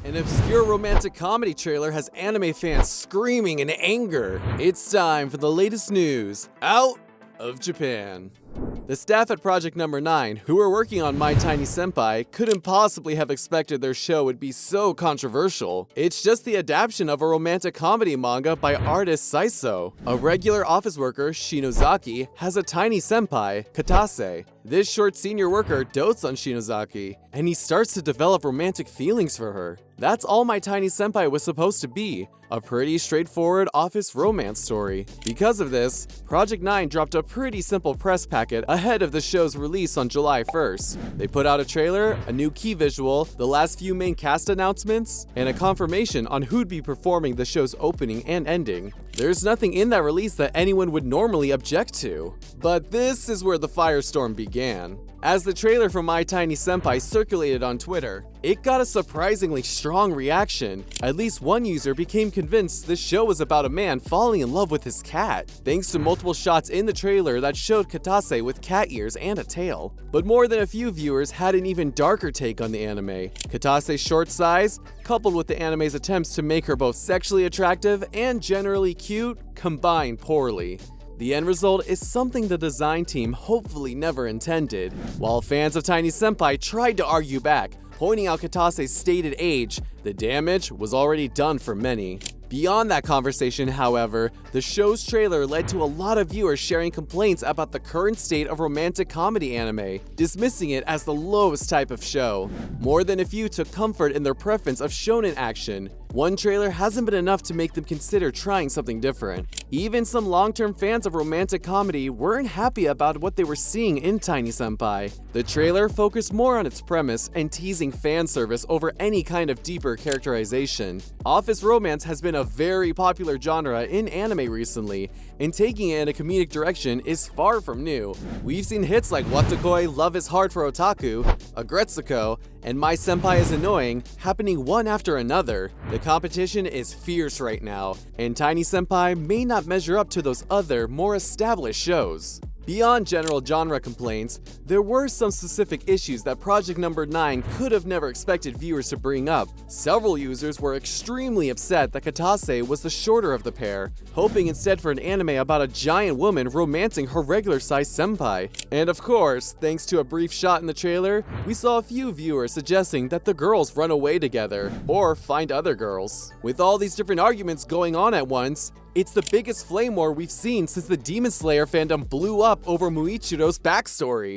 An obscure romantic comedy trailer has anime fans screaming in anger. It's time for the latest news out of Japan. The staff at Project Number 9, who were working on My Tiny Senpai, couldn't possibly have expected their show would be so controversial. It's just the adaptation of a romantic comedy manga by artist Saiso. A regular office worker, Shinozaki, has a tiny senpai, Katase. This short senior worker dotes on Shinozaki, and he starts to develop romantic feelings for her. That's all My Tiny Senpai was supposed to be, a pretty straightforward office romance story. Because of this, Project 9 dropped a pretty simple press packet ahead of the show's release on July 1st. They put out a trailer, a new key visual, the last few main cast announcements, and a confirmation on who'd be performing the show's opening and ending. There's nothing in that release that anyone would normally object to. But this is where the firestorm began. As the trailer for My Tiny Senpai circulated on Twitter, it got a surprisingly strong reaction. At least one user became convinced this show was about a man falling in love with his cat, thanks to multiple shots in the trailer that showed Katase with cat ears and a tail. But more than a few viewers had an even darker take on the anime. Katase's short size, coupled with the anime's attempts to make her both sexually attractive and generally cute, combined poorly. The end result is something the design team hopefully never intended. While fans of Tiny Senpai tried to argue back, pointing out Katase's stated age, the damage was already done for many. Beyond that conversation, however, the show's trailer led to a lot of viewers sharing complaints about the current state of romantic comedy anime, dismissing it as the lowest type of show. More than a few took comfort in their preference of shonen action. One trailer hasn't been enough to make them consider trying something different. Even some long-term fans of romantic comedy weren't happy about what they were seeing in Tiny Senpai. The trailer focused more on its premise and teasing fan service over any kind of deeper characterization. Office romance has been a very popular genre in anime recently, and taking it in a comedic direction is far from new. We've seen hits like Watakoi, Love is Hard for Otaku, Agretsuko, and My Senpai is Annoying happening one after another. The competition is fierce right now, and Tiny Senpai may not measure up to those other, more established shows. Beyond general genre complaints, there were some specific issues that Project Number 9 could have never expected viewers to bring up. Several users were extremely upset that Katase was the shorter of the pair, hoping instead for an anime about a giant woman romancing her regular-sized senpai. And of course, thanks to a brief shot in the trailer, we saw a few viewers suggesting that the girls run away together, or find other girls. With all these different arguments going on at once, it's the biggest flame war we've seen since the Demon Slayer fandom blew up over Muichiro's backstory.